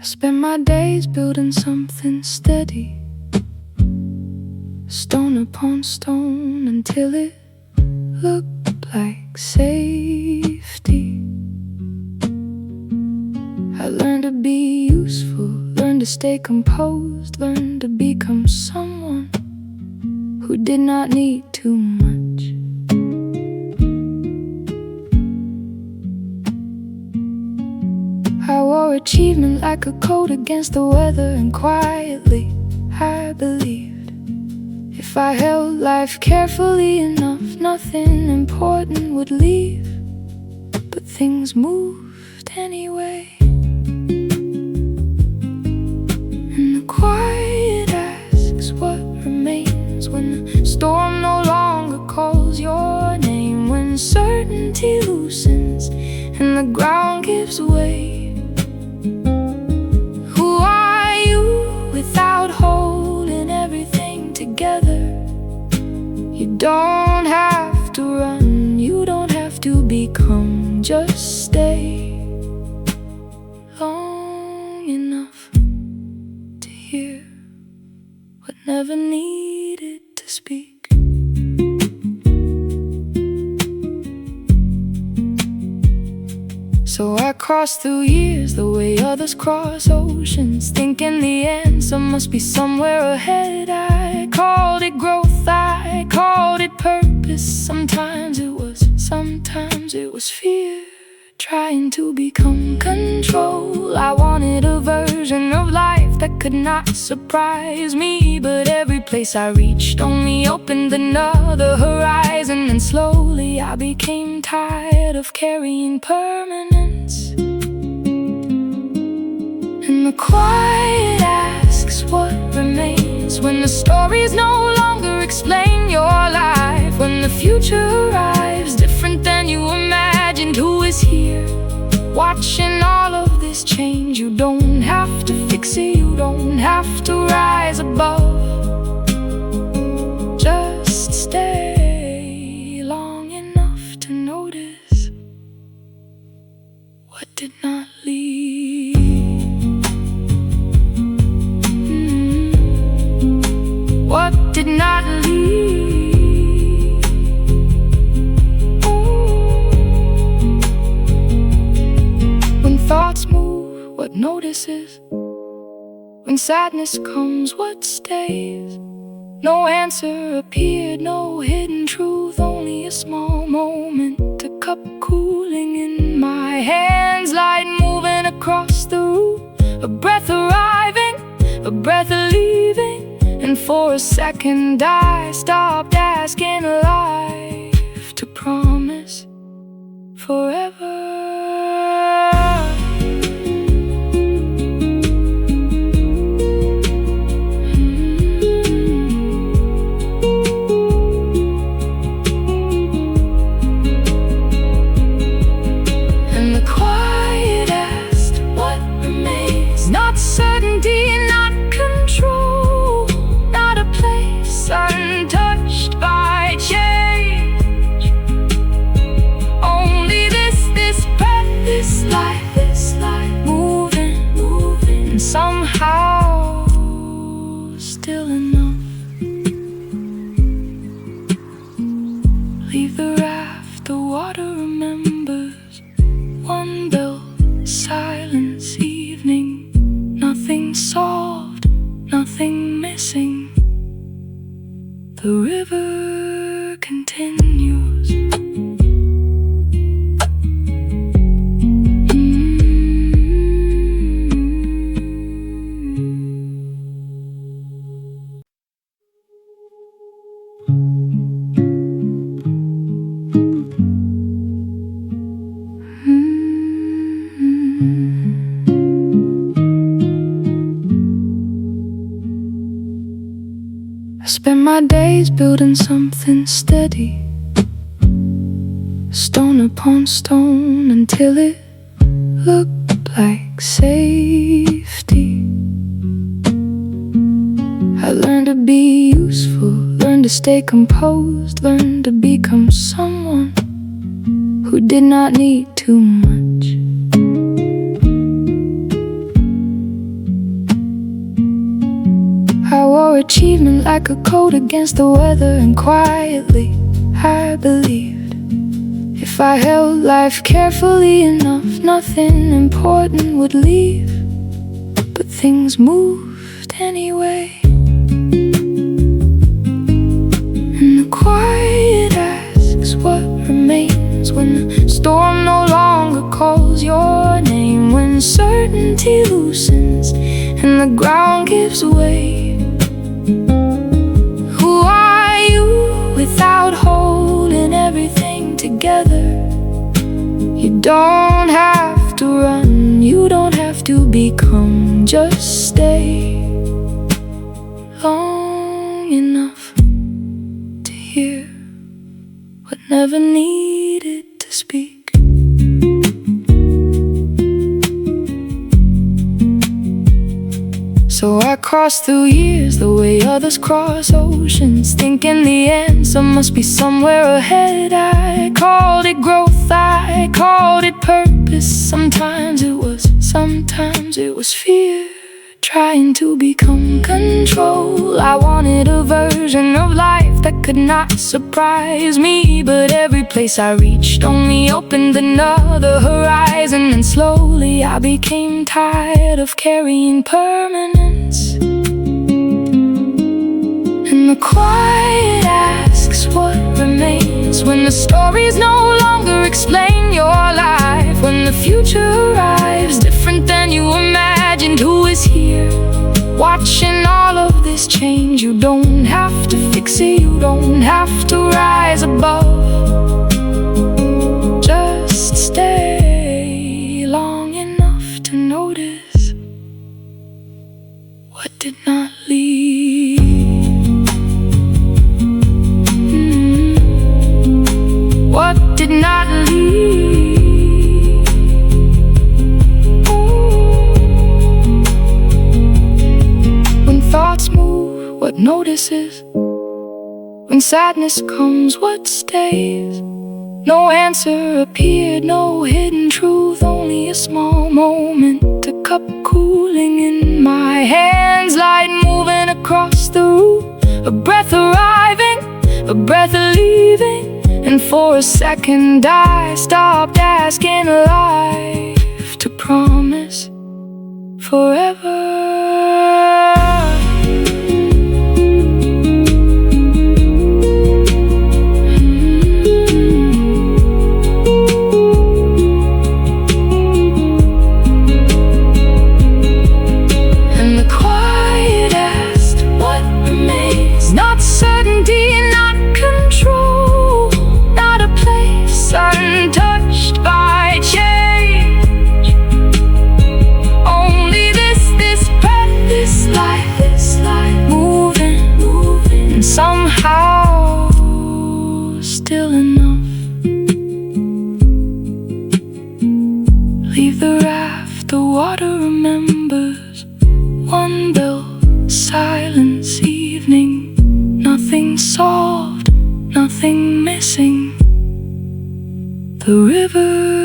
I spend my days building something steady, stone upon stone, until it looked like safety. I learned to be useful, learned to stay composed, learned to become someone who did not need too much. I wore achievement like a coat against the weather, and quietly I believed if I held life carefully enough, nothing important would leave. But things moved anyway, and the quiet asks what remains when the storm no longer calls your name, when certainty loosens and the ground gives way. Who are you without holding everything together? You don't have to run, you don't have to become, just stay long enough to hear what never needed to speak. So I crossed through years the way others cross oceans, thinking the answer must be somewhere ahead. I called it growth, I called it purpose. Sometimes it was fear, trying to become control. I wanted a version of life that could not surprise me, but every place I reached only opened another horizon. And slowly I became tired of carrying permanence, and the quiet asks what remains when the stories no longer explain your life. When the future arrives different than you imagined, who is here watching all of this change? You don't have to fix it, you don't have to rise above, just stay long enough to notice what did not leave. What did not leave? When thoughts move, what notices? When sadness comes, what stays? No answer appeared, no hidden truth, only a small moment, a cup cooling in my hands, light moving across the room, a breath arriving, a breath leaving. And for a second I stopped asking life to promise forever. And the quiet asked what remains, not certainty, not control, untouched by change. Only this breath, this life moving, and somehow still enough. Leave the raft, the water remembers. One bell, silence, evening. Nothing solved, nothing missing. The river continues. I spend my days building something steady, stone upon stone, until it looked like safety. I learned to be useful, learned to stay composed, learned to become someone who did not need too much. achievement like a coat against the weather. And quietly I believed if I held life carefully enough, nothing important would leave. But things moved anyway. And the quiet asks what remains when the storm no longer calls your name. When certainty loosens and the ground gives way, who are you without holding everything together? You don't have to run, you don't have to become, just stay long enough to hear what never needed to speak. So I crossed through years the way others cross oceans, thinking the answer must be somewhere ahead. I called it growth, I called it purpose. Sometimes it was fear, trying to become control. I wanted a version of life that could not surprise me, but every place I reached only opened another horizon. And slowly I became tired of carrying permanence. And the quiet asks what remains when the stories no longer explain your life. When the future arrives different than you imagined, who is here watching all of this change? You don't have to fix it, you don't have to rise above. Just stay long enough to notice what did not leave. What did not leave? When thoughts move, what notices? When sadness comes, what stays? No answer appeared, no hidden truth, only a small moment, a cup cooling in my hands, light moving across the room, a breath arriving, a breath leaving. And for a second I stopped asking life to promise forever. And the quiet asked what remains, not certainty, not control, untouched by change. Only this breath, this life moving, and somehow still enough. Leave the raft, the water remembers. One bell, silence, evening. Nothing solved, nothing missing. The river